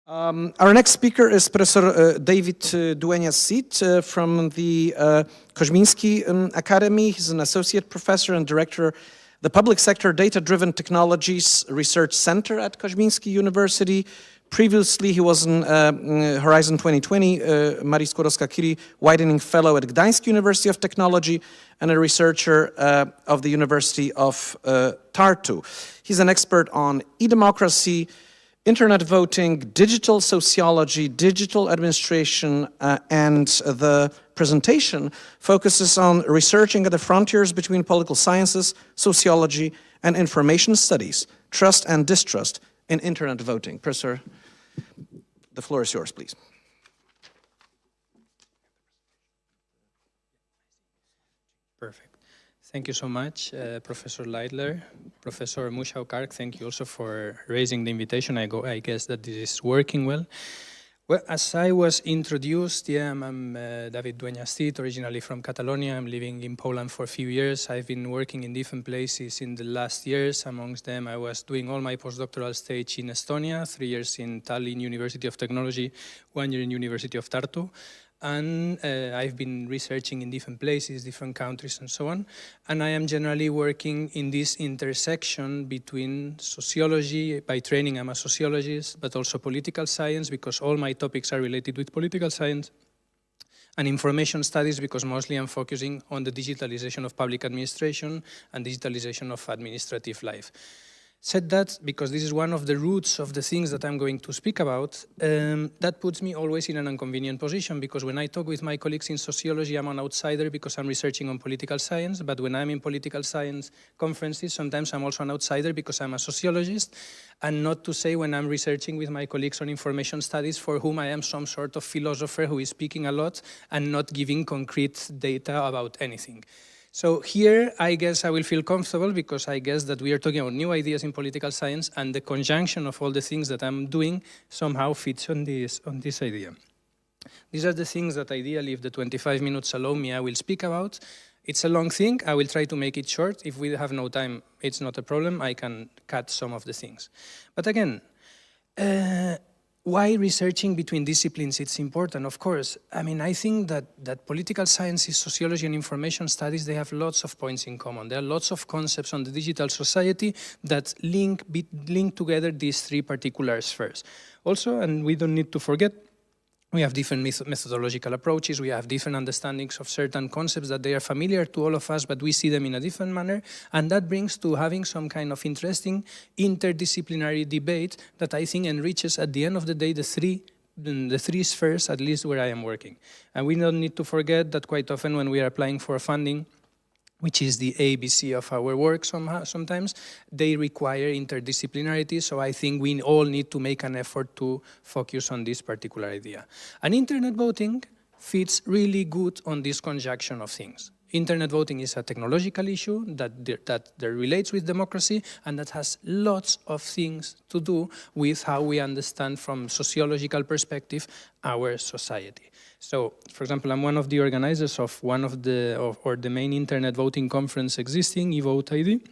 Our next speaker is Professor David Dueñas-Cid from the Kozminski Academy. He's an associate professor and director the Public Sector Data-Driven Technologies Research Center at Kozminski University. Previously, he was an Horizon 2020 Marii Skłodowska-Curie Widening Fellow at Gdańsk University of Technology and a researcher of the University of Tartu. He's an expert on e-democracy, internet voting, digital sociology, digital administration, and the presentation focuses on researching at the frontiers between political sciences, sociology, and information studies, trust and distrust in internet voting. Professor, the floor is yours, please. Perfect. Thank you so much, Professor Leitler. Professor Mushau-Kark, thank you also for raising the invitation. I guess that this is working well. Well, as I was introduced, I'm David Dueñas-Cid, originally from Catalonia. I'm living in Poland for a few years. I've been working in different places in the last years. Amongst them, I was doing all my postdoctoral stage in Estonia, 3 years in Tallinn University of Technology, 1 year in University of Tartu. And I've been researching in different places, different countries, and so on. And I am generally working in this intersection between sociology. By training, I'm a sociologist, but also political science, because all my topics are related with political science, and information studies, because mostly I'm focusing on the digitalization of public administration and digitalization of administrative life. Said that because this is one of the roots of the things that I'm going to speak about, that puts me always in an inconvenient position, because when I talk with my colleagues in sociology, I'm an outsider because I'm researching on political science, but when I'm in political science conferences, sometimes I'm also an outsider because I'm a sociologist, and not to say when I'm researching with my colleagues on information studies for whom I am some sort of philosopher who is speaking a lot and not giving concrete data about anything. So here, I guess I will feel comfortable, because I guess that we are talking about new ideas in political science, and the conjunction of all the things that I'm doing somehow fits on this idea. These are the things that ideally, if the 25 minutes allow me, I will speak about. It's a long thing. I will try to make it short. If we have no time, it's not a problem. I can cut some of the things. But again, why researching between disciplines it's important? Of course, I mean, I think that political sciences, sociology, and information studies, they have lots of points in common. There are lots of concepts on the digital society that link together these three particular spheres. Also, and we don't need to forget, we have different methodological approaches, we have different understandings of certain concepts that they are familiar to all of us, but we see them in a different manner, and that brings to having some kind of interesting interdisciplinary debate that I think enriches, at the end of the day, the three spheres, at least where I am working. And we don't need to forget that quite often when we are applying for funding, which is the ABC of our work sometimes, they require interdisciplinarity, so I think we all need to make an effort to focus on this particular idea. And internet voting fits really good on this conjunction of things. Internet voting is a technological issue that relates with democracy, and that has lots of things to do with how we understand from sociological perspective our society. So, for example, I'm one of the organizers of the main internet voting conference existing, eVote.id.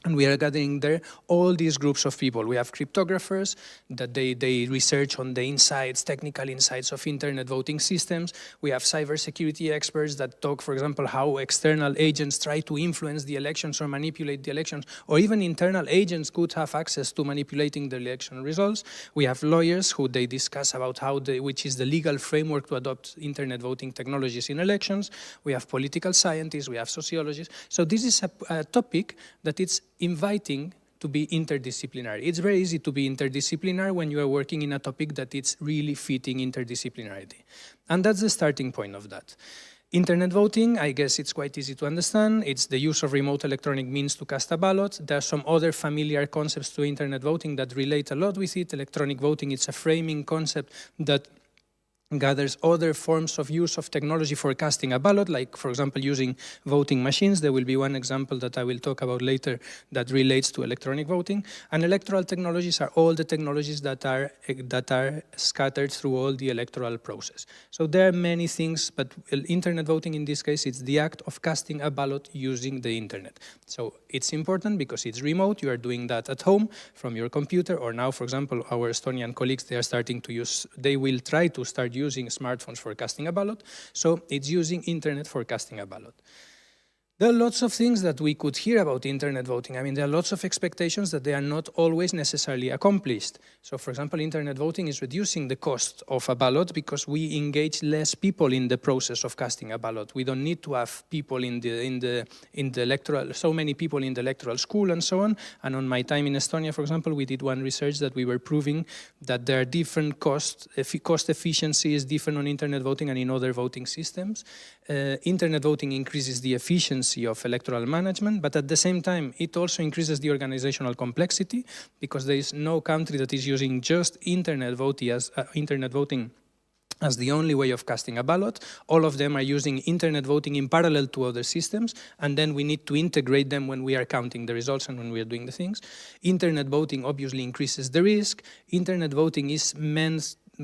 And we are gathering there all these groups of people. We have cryptographers that they research on the insights, technical insights of internet voting systems. We have cybersecurity experts that talk, for example, how external agents try to influence the elections or manipulate the elections, or even internal agents could have access to manipulating the election results. We have lawyers who they discuss about which is the legal framework to adopt internet voting technologies in elections. We have political scientists, we have sociologists. So this is a topic that it's inviting to be interdisciplinary. It's very easy to be interdisciplinary when you are working in a topic that it's really fitting interdisciplinarity. And that's the starting point of that. Internet voting, I guess it's quite easy to understand. It's the use of remote electronic means to cast a ballot. There are some other familiar concepts to internet voting that relate a lot with it. Electronic voting, it's a framing concept that gathers other forms of use of technology for casting a ballot, like, for example, using voting machines. There will be one example that I will talk about later that relates to electronic voting. And electoral technologies are all the technologies that are scattered through all the electoral process. So there are many things, but internet voting in this case, it's the act of casting a ballot using the internet. So it's important because it's remote. You are doing that at home from your computer, or now, for example, our Estonian colleagues, they will try to start using smartphones for casting a ballot. So it's using internet for casting a ballot. There are lots of things that we could hear about internet voting. I mean, there are lots of expectations that they are not always necessarily accomplished. So, for example, internet voting is reducing the cost of a ballot because we engage less people in the process of casting a ballot. We don't need to have people in the electoral, so many people in the electoral school and so on. And on my time in Estonia, for example, we did one research that we were proving that there are different cost efficiency is different on internet voting and in other voting systems. Internet voting increases the efficiency of electoral management, but at the same time, it also increases the organizational complexity because there is no country that is using just internet voting as the only way of casting a ballot. All of them are using internet voting in parallel to other systems, and then we need to integrate them when we are counting the results and when we are doing the things. Internet voting obviously increases the risk. Internet voting is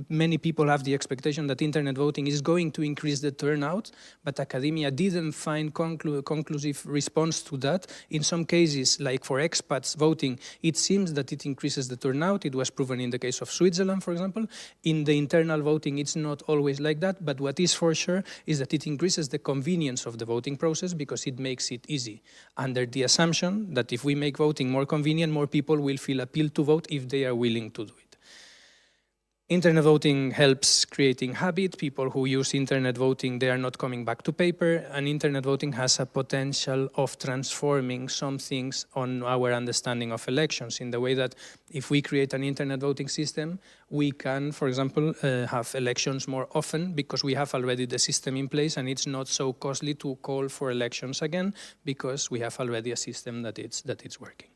many people have the expectation that internet voting is going to increase the turnout, but academia didn't find conclusive response to that. In some cases, like for expats voting, it seems that it increases the turnout. It was proven in the case of Switzerland, for example. In the internal voting, it's not always like that, but what is for sure is that it increases the convenience of the voting process because it makes it easy, under the assumption that if we make voting more convenient, more people will feel appealed to vote if they are willing to do it. Internet voting helps creating habit. People who use internet voting, they are not coming back to paper, and internet voting has a potential of transforming some things on our understanding of elections in the way that if we create an internet voting system, we can, for example, have elections more often because we have already the system in place and it's not so costly to call for elections again because we have already a system that it's working.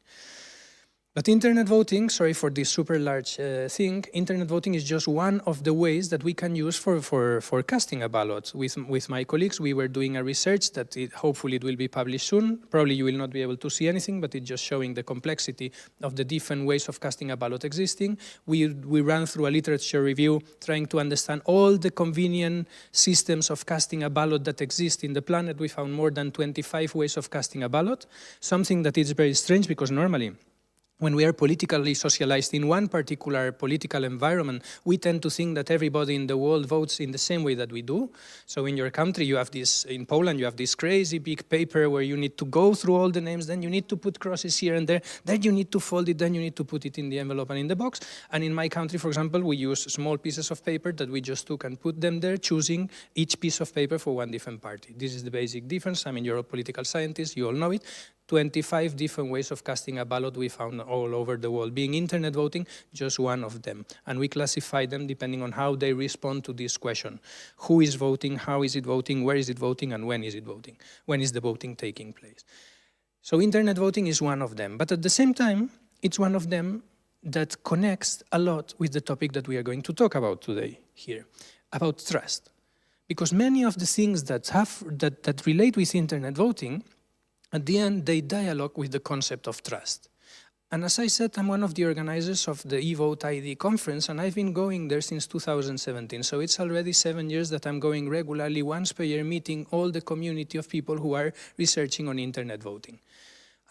But internet voting, sorry for this super large thing, internet voting is just one of the ways that we can use for casting a ballot. With my colleagues, we were doing a research that hopefully it will be published soon. Probably you will not be able to see anything, but it's just showing the complexity of the different ways of casting a ballot existing. We ran through a literature review trying to understand all the convenient systems of casting a ballot that exist in the planet. We found more than 25 ways of casting a ballot, something that is very strange because normally, when we are politically socialized in one particular political environment, we tend to think that everybody in the world votes in the same way that we do. So in your country, you have this, in Poland, you have this crazy big paper where you need to go through all the names, then you need to put crosses here and there, then you need to fold it, then you need to put it in the envelope and in the box. And in my country, for example, we use small pieces of paper that we just took and put them there, choosing each piece of paper for one different party. This is the basic difference. I mean, you're a political scientist, you all know it. 25 different ways of casting a ballot we found all over the world. Being internet voting, just one of them. And we classify them depending on how they respond to this question. Who is voting, how is it voting, where is it voting, and when is it voting? When is the voting taking place? So internet voting is one of them. But at the same time, it's one of them that connects a lot with the topic that we are going to talk about today here, about trust. Because many of the things that relate with internet voting, at the end, they dialogue with the concept of trust. And as I said, I'm one of the organizers of the eVote ID conference, and I've been going there since 2017. So it's already 7 years that I'm going regularly, once per year, meeting all the community of people who are researching on internet voting.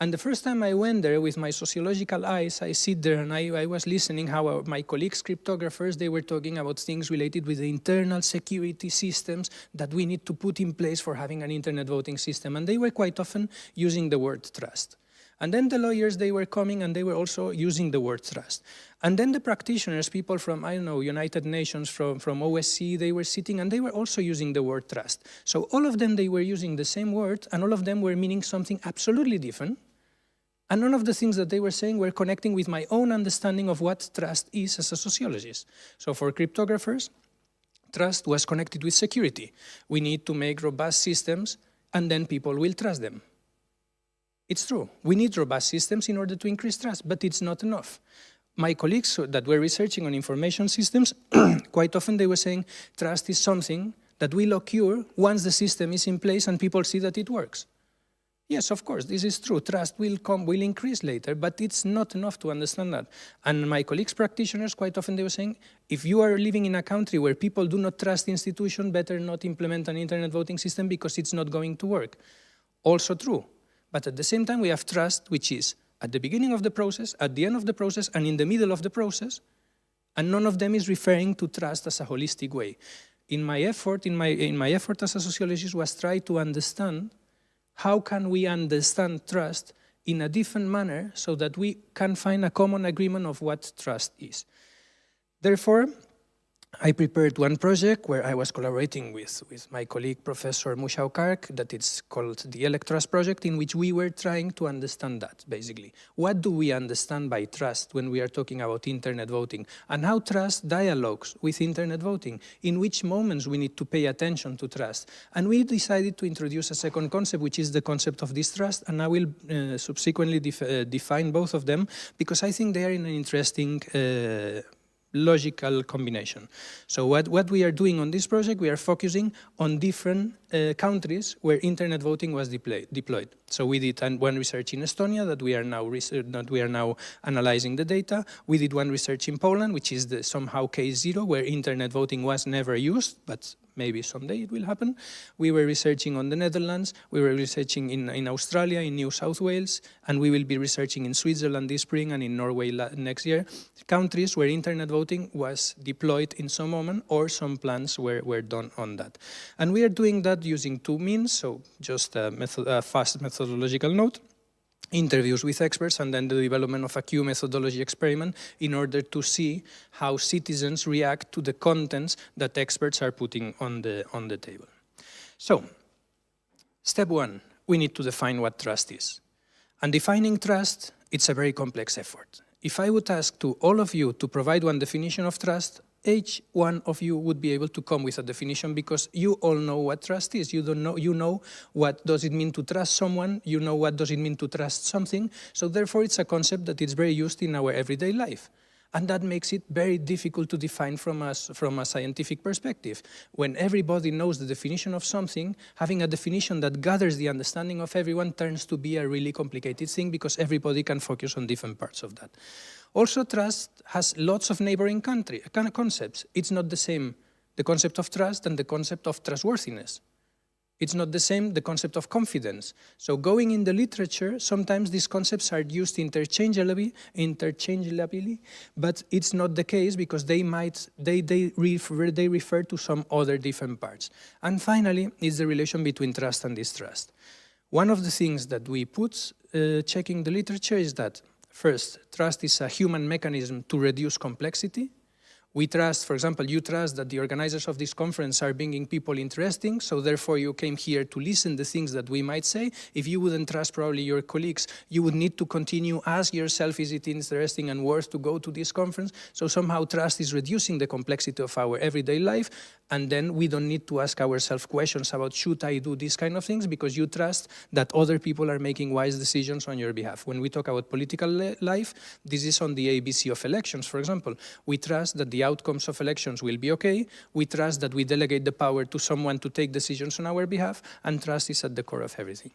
And the first time I went there with my sociological eyes, I sit there and I was listening how my colleagues, cryptographers, they were talking about things related with the internal security systems that we need to put in place for having an internet voting system. And they were quite often using the word trust. And then the lawyers, they were coming and they were also using the word trust. And then the practitioners, people from, I don't know, United Nations, from OSCE, they were sitting and they were also using the word trust. So all of them, they were using the same word and all of them were meaning something absolutely different. And none of the things that they were saying were connecting with my own understanding of what trust is as a sociologist. So for cryptographers, trust was connected with security. We need to make robust systems and then people will trust them. It's true. We need robust systems in order to increase trust, but it's not enough. my colleagues that were researching on information systems, quite often they were saying trust is something that will occur once the system is in place and people see that it works. Yes, of course, this is true. Trust will increase later, but it's not enough to understand that. And my colleagues, practitioners, quite often they were saying, if you are living in a country where people do not trust institutions, better not implement an internet voting system because it's not going to work. Also true. But at the same time, we have trust, which is at the beginning of the process, at the end of the process, and in the middle of the process, and none of them is referring to trust as a holistic way. In my effort as a sociologist was try to understand how can we understand trust in a different manner so that we can find a common agreement of what trust is. Therefore, I prepared one project where I was collaborating with my colleague, Professor Mushao Kark, that it's called the Electrust Project, in which we were trying to understand that, basically. What do we understand by trust when we are talking about internet voting? And how trust dialogues with internet voting? In which moments we need to pay attention to trust? And we decided to introduce a second concept, which is the concept of distrust, and I will subsequently define both of them, because I think they are in an interesting logical combination. So what we are doing on this project, we are focusing on different countries where internet voting was deployed. So we did one research in Estonia that we are now analyzing the data. We did one research in Poland, which is somehow case zero, where internet voting was never used, but maybe someday it will happen. We were researching on the Netherlands, we were researching in Australia, in New South Wales, and we will be researching in Switzerland this spring and in Norway next year, countries where internet voting was deployed in some moment or some plans were done on that. And we are doing that using two means, so just a fast methodological note, interviews with experts, and then the development of a Q methodology experiment in order to see how citizens react to the contents that experts are putting on the table. So, step one, we need to define what trust is. And defining trust, it's a very complex effort. If I would ask to all of you to provide one definition of trust, each one of you would be able to come with a definition because you all know what trust is. You know what does it mean to trust someone, you know what does it mean to trust something, so therefore it's a concept that is very used in our everyday life. And that makes it very difficult to define from a scientific perspective. When everybody knows the definition of something, having a definition that gathers the understanding of everyone turns to be a really complicated thing because everybody can focus on different parts of that. Also, trust has lots of neighboring concepts. It's not the same, the concept of trust and the concept of trustworthiness. It's not the same, the concept of confidence. So going in the literature, sometimes these concepts are used interchangeably, but it's not the case because they refer to some other different parts. And finally, is the relation between trust and distrust. One of the things that we put checking the literature is that first, trust is a human mechanism to reduce complexity. We trust, for example, you trust that the organizers of this conference are bringing people interesting, so therefore you came here to listen to things that we might say. If you wouldn't trust probably your colleagues, you would need to continue, ask yourself, is it interesting and worth to go to this conference? So somehow trust is reducing the complexity of our everyday life, and then we don't need to ask ourselves questions about should I do these kind of things, because you trust that other people are making wise decisions on your behalf. When we talk about political life, this is on the ABC of elections, for example. We trust that the outcomes of elections will be okay. We trust that we delegate the power to someone to take decisions on our behalf, and trust is at the core of everything.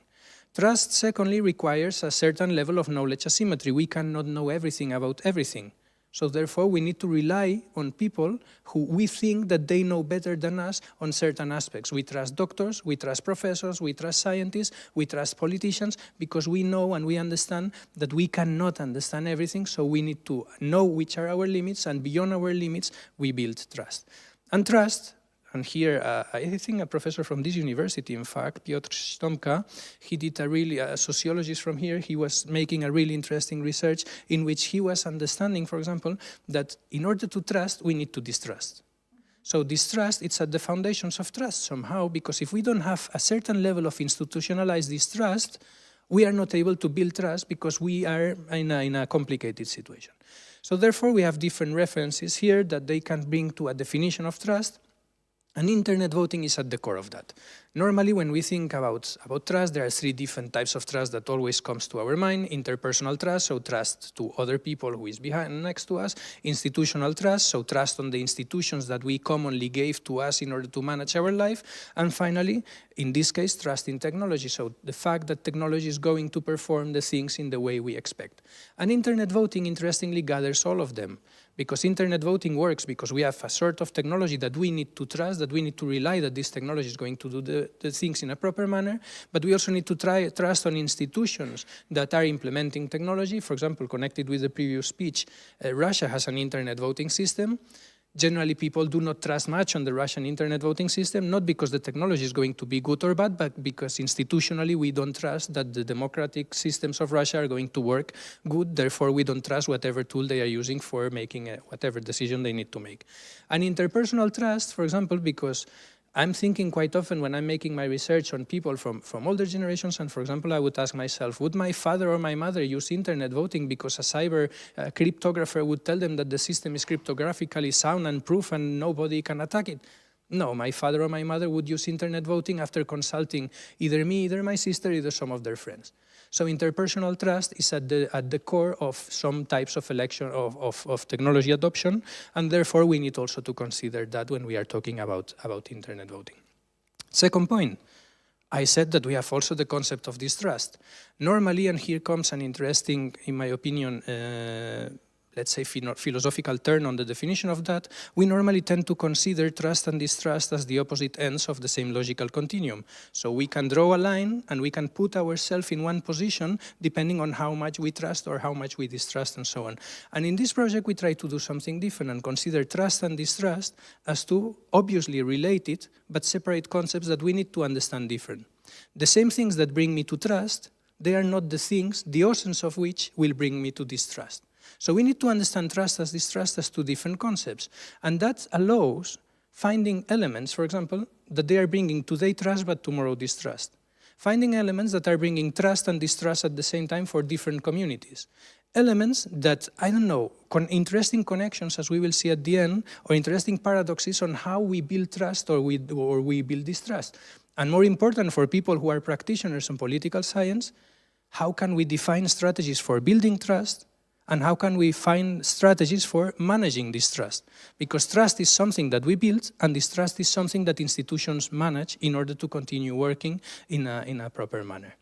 Trust, secondly, requires a certain level of knowledge asymmetry. We cannot know everything about everything. So therefore, we need to rely on people who we think that they know better than us on certain aspects. We trust doctors, we trust professors, we trust scientists, we trust politicians, because we know and we understand that we cannot understand everything, so we need to know which are our limits, and beyond our limits, we build trust. And trust, and here, I think a professor from this university, in fact, Piotr Stomka, he did a sociologist from here, he was making a really interesting research in which he was understanding, for example, that in order to trust, we need to distrust. So distrust, it's at the foundations of trust somehow, because if we don't have a certain level of institutionalized distrust, we are not able to build trust because we are in a complicated situation. So therefore, we have different references here that they can bring to a definition of trust. And internet voting is at the core of that. Normally, when we think about trust, there are three different types of trust that always comes to our mind. Interpersonal trust, so trust to other people who is next to us. Institutional trust, so trust on the institutions that we commonly gave to us in order to manage our life. And finally, in this case, trust in technology, so the fact that technology is going to perform the things in the way we expect. And internet voting, interestingly, gathers all of them. Because internet voting works because we have a sort of technology that we need to trust, that we need to rely that this technology is going to do the things in a proper manner, but we also need to trust on institutions that are implementing technology. For example, connected with the previous speech, Russia has an internet voting system. Generally, people do not trust much on the Russian internet voting system, not because the technology is going to be good or bad, but because institutionally we don't trust that the democratic systems of Russia are going to work good. Therefore, we don't trust whatever tool they are using for making whatever decision they need to make. And interpersonal trust, for example, because I'm thinking quite often when I'm making my research on people from older generations, and for example, I would ask myself, would my father or my mother use internet voting because a cyber cryptographer would tell them that the system is cryptographically sound and proof and nobody can attack it? No, my father or my mother would use internet voting after consulting either me, either my sister, either some of their friends. So interpersonal trust is at the core of some types of election of technology adoption, and therefore we need also to consider that when we are talking about internet voting. Second point, I said that we have also the concept of distrust. Normally, and here comes an interesting, in my opinion, let's say philosophical turn on the definition of that, we normally tend to consider trust and distrust as the opposite ends of the same logical continuum. So we can draw a line and we can put ourselves in one position depending on how much we trust or how much we distrust and so on. And in this project we try to do something different and consider trust and distrust as two obviously related but separate concepts that we need to understand different. The same things that bring me to trust, they are not the things, the essence of which will bring me to distrust. So we need to understand trust as distrust as two different concepts. And that allows finding elements, for example, that they are bringing today trust but tomorrow distrust. Finding elements that are bringing trust and distrust at the same time for different communities. Elements that, I don't know, interesting connections, as we will see at the end, or interesting paradoxes on how we build trust or we build distrust. And more important for people who are practitioners in political science, how can we define strategies for building trust? And how can we find strategies for managing this trust? Because trust is something that we build, and distrust is something that institutions manage in order to continue working in a proper manner.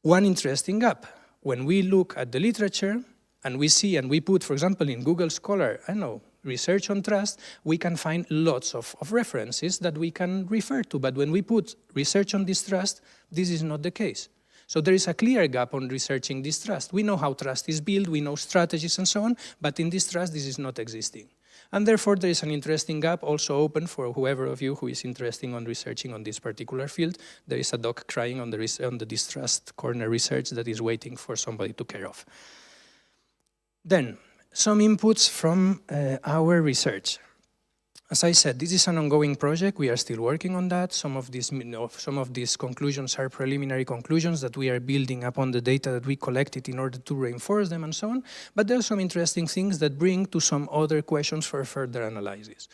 One interesting gap, when we look at the literature, and we see, and we put, for example, in Google Scholar, I know, research on trust, we can find lots of references that we can refer to. But when we put research on distrust, this is not the case. So there is a clear gap on researching distrust. We know how trust is built, we know strategies and so on, but in distrust this is not existing. And therefore there is an interesting gap also open for whoever of you who is interested in researching on this particular field. There is a dog crying on the distrust corner research that is waiting for somebody to care of. Then, some inputs from our research. As I said, this is an ongoing project. We are still working on that. Some of these conclusions are preliminary conclusions that we are building upon the data that we collected in order to reinforce them and so on. But there are some interesting things that bring to some other questions for further analysis.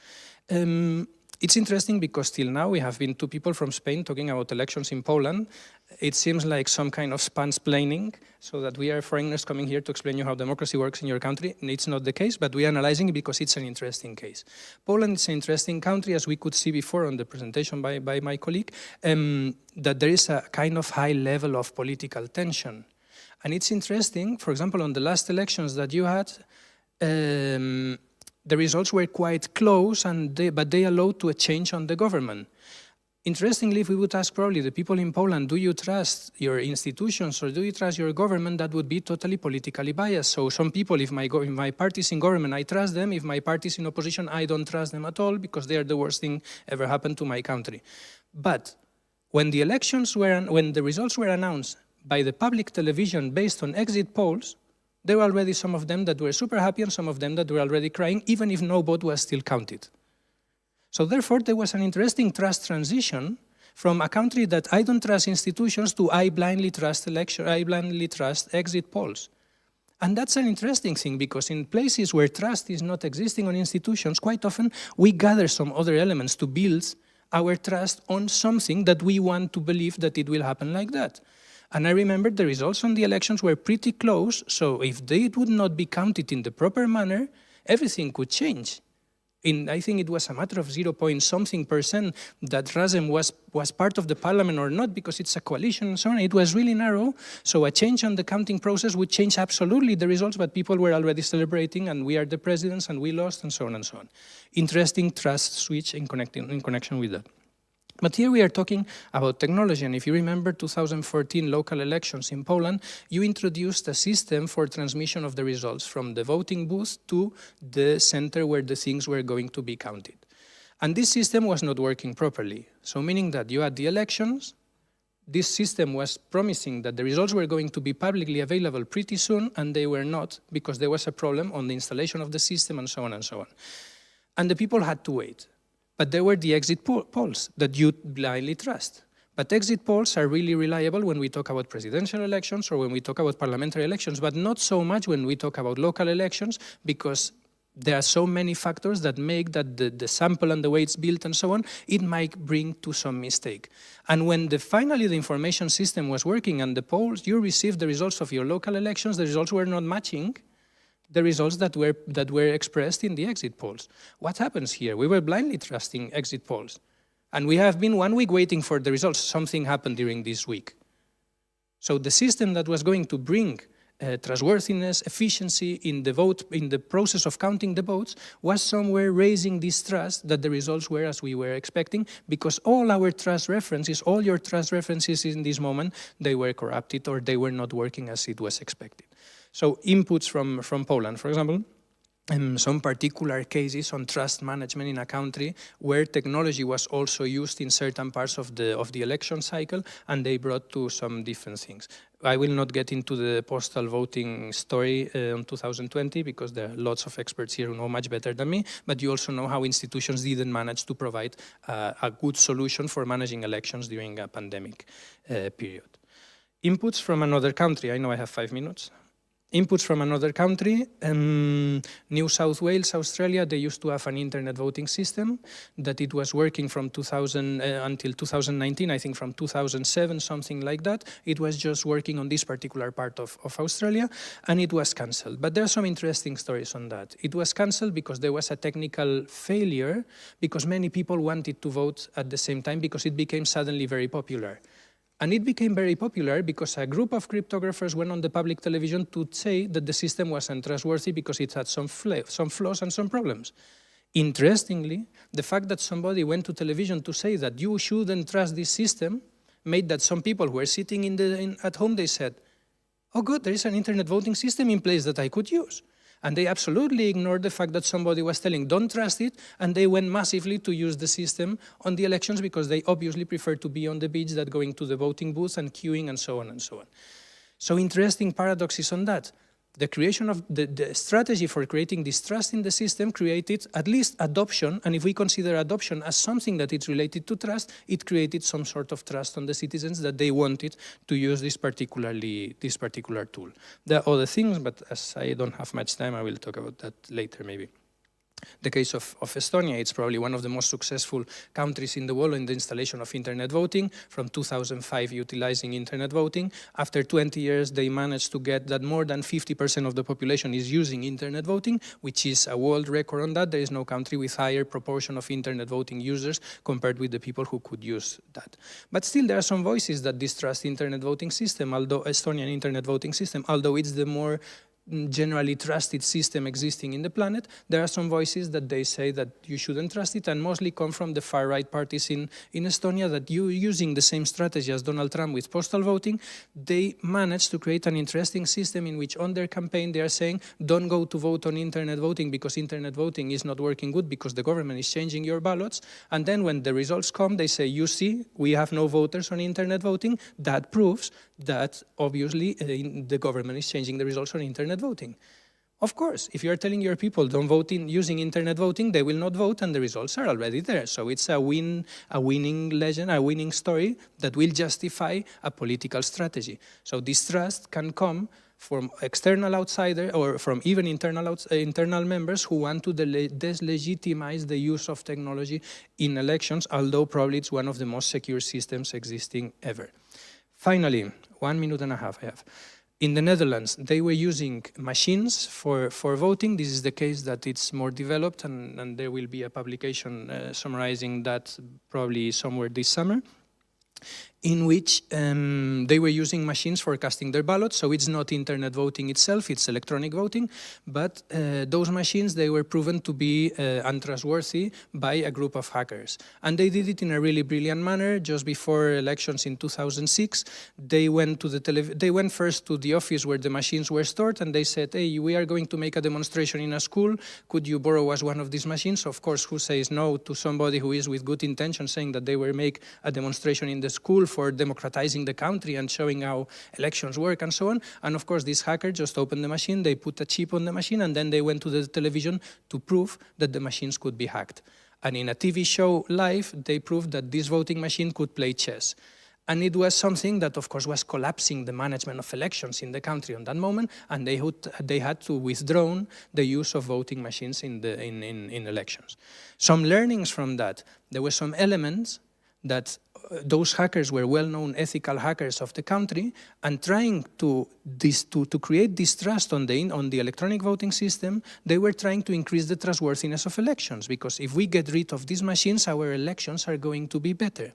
It's interesting because till now we have been two people from Spain talking about elections in Poland. It seems like some kind of span-splaining, so that we are foreigners coming here to explain you how democracy works in your country. And it's not the case, but we are analyzing it because it's an interesting case. Poland is an interesting country, as we could see before on the presentation by my colleague, that there is a kind of high level of political tension. And it's interesting, for example, on the last elections that you had, the results were quite close, but they allowed to a change on the government. Interestingly, if we would ask probably the people in Poland, do you trust your institutions or do you trust your government, that would be totally politically biased. So some people, if my party is in government, I trust them. If my party is in opposition, I don't trust them at all because they are the worst thing ever happened to my country. But when the results were announced by the public television based on exit polls, there were already some of them that were super happy and some of them that were already crying, even if no vote was still counted. So therefore, there was an interesting trust transition from a country that I don't trust institutions to I blindly trust exit polls. And that's an interesting thing, because in places where trust is not existing on institutions, quite often we gather some other elements to build our trust on something that we want to believe that it will happen like that. And I remember the results on the elections were pretty close, so if they would not be counted in the proper manner, everything could change. I think it was a matter of 0.something% that Razem was part of the parliament or not, because it's a coalition and so on. It was really narrow, so a change on the counting process would change absolutely the results, but people were already celebrating, and we are the presidents, and we lost, and so on and so on. Interesting trust switch in connection with that. But here we are talking about technology, and if you remember 2014 local elections in Poland, you introduced a system for transmission of the results from the voting booth to the center where the things were going to be counted. And this system was not working properly, so meaning that you had the elections, this system was promising that the results were going to be publicly available pretty soon, and they were not, because there was a problem on the installation of the system and so on and so on. And the people had to wait. But there were the exit polls that you blindly trust. But exit polls are really reliable when we talk about presidential elections or when we talk about parliamentary elections, but not so much when we talk about local elections, because there are so many factors that make that the sample and the way it's built and so on, it might bring to some mistake. And when finally the information system was working and the polls, you received the results of your local elections, the results were not matching the results that were expressed in the exit polls. What happens here? We were blindly trusting exit polls. And we have been 1 week waiting for the results. Something happened during this week. So the system that was going to bring trustworthiness, efficiency in the process of counting the votes, was somewhere raising this trust that the results were as we were expecting, because all our trust references, all your trust references in this moment, they were corrupted or they were not working as it was expected. So inputs from Poland, for example, some particular cases on trust management in a country where technology was also used in certain parts of the election cycle, and they brought to some different things. I will not get into the postal voting story on 2020, because there are lots of experts here who know much better than me, but you also know how institutions didn't manage to provide a good solution for managing elections during a pandemic period. Inputs from another country. I know I have 5 minutes. Inputs from another country, New South Wales, Australia, they used to have an internet voting system that it was working from 2000 until 2019, I think from 2007, something like that. It was just working on this particular part of Australia, and it was cancelled. But there are some interesting stories on that. It was cancelled because there was a technical failure, because many people wanted to vote at the same time, because it became suddenly very popular. And it became very popular because a group of cryptographers went on the public television to say that the system was untrustworthy because it had some flaws and some problems. Interestingly, the fact that somebody went to television to say that you shouldn't trust this system made that some people who were sitting at home, they said, oh good, there is an internet voting system in place that I could use. And they absolutely ignored the fact that somebody was telling, don't trust it, and they went massively to use the system on the elections because they obviously prefer to be on the beach than going to the voting booth and queuing and so on and so on. So interesting paradoxes on that. The creation of the strategy for creating distrust in the system created at least adoption, and if we consider adoption as something that is related to trust, it created some sort of trust on the citizens that they wanted to use this particular tool. There are other things, but as I don't have much time, I will talk about that later maybe. The case of Estonia, it's probably one of the most successful countries in the world in the installation of internet voting, from 2005 utilizing internet voting. After 20 years, they managed to get that more than 50% of the population is using internet voting, which is a world record on that. There is no country with higher proportion of internet voting users compared with the people who could use that. But still, there are some voices that distrust internet voting system, although Estonian internet voting system, although it's the more generally trusted system existing in the planet, there are some voices that they say that you shouldn't trust it, and mostly come from the far-right parties in Estonia, that using the same strategy as Donald Trump with postal voting, they managed to create an interesting system in which on their campaign they are saying, don't go to vote on internet voting because internet voting is not working good because the government is changing your ballots, and then when the results come, they say, you see, we have no voters on internet voting. That proves that obviously the government is changing the results on internet voting. Of course, if you're telling your people don't vote using internet voting, they will not vote and the results are already there. So it's a winning legend, a winning story that will justify a political strategy. So distrust can come from external outsider or from even internal members who want to delegitimize the use of technology in elections, although probably it's one of the most secure systems existing ever. Finally, 1.5 minutes I have. In the Netherlands, they were using machines for voting. This is the case that it's more developed, and there will be a publication summarizing that probably somewhere this summer, in which they were using machines for casting their ballots. So it's not internet voting itself, it's electronic voting, but those machines, they were proven to be untrustworthy by a group of hackers. And they did it in a really brilliant manner. Just before elections in 2006, they went first to the office where the machines were stored, and they said, hey, we are going to make a demonstration in a school. Could you borrow us one of these machines? Of course, who says no to somebody who is with good intention saying that they will make a demonstration in the school for democratizing the country and showing how elections work and so on. And of course, this hacker just opened the machine, they put a chip on the machine, and then they went to the television to prove that the machines could be hacked. And in a TV show live, they proved that this voting machine could play chess. And it was something that, of course, was collapsing the management of elections in the country on that moment, and they had to withdraw the use of voting machines in elections. Some learnings from that, there were some elements that those hackers were well-known ethical hackers of the country, and trying to create distrust on the electronic voting system, they were trying to increase the trustworthiness of elections, because if we get rid of these machines, our elections are going to be better.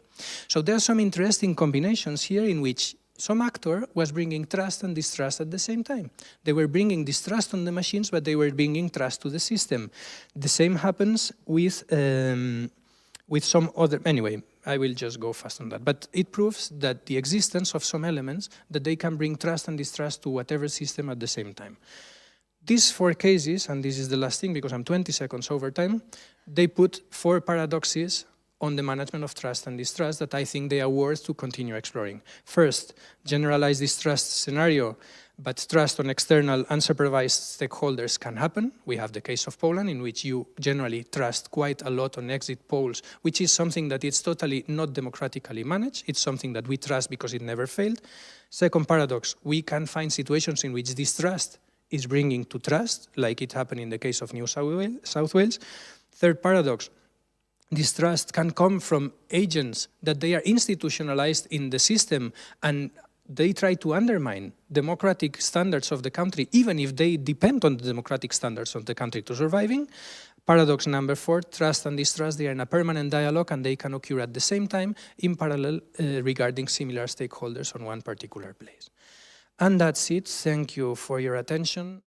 So there are some interesting combinations here in which some actor was bringing trust and distrust at the same time. They were bringing distrust on the machines, but they were bringing trust to the system. The same happens with some other, anyway, I will just go fast on that. But it proves that the existence of some elements that they can bring trust and distrust to whatever system at the same time. These 4 cases, and this is the last thing because I'm 20 seconds over time, they put 4 paradoxes on the management of trust and distrust that I think they are worth to continue exploring. First, generalized distrust scenario, but trust on external unsupervised stakeholders can happen. We have the case of Poland, in which you generally trust quite a lot on exit polls, which is something that is totally not democratically managed. It's something that we trust because it never failed. Second paradox, we can find situations in which distrust is bringing to trust, like it happened in the case of New South Wales. Third paradox, distrust can come from agents that they are institutionalized in the system, and they try to undermine democratic standards of the country, even if they depend on the democratic standards of the country to surviving. Paradox number 4, trust and distrust, they are in a permanent dialogue, and they can occur at the same time in parallel regarding similar stakeholders on one particular place. And that's it. Thank you for your attention.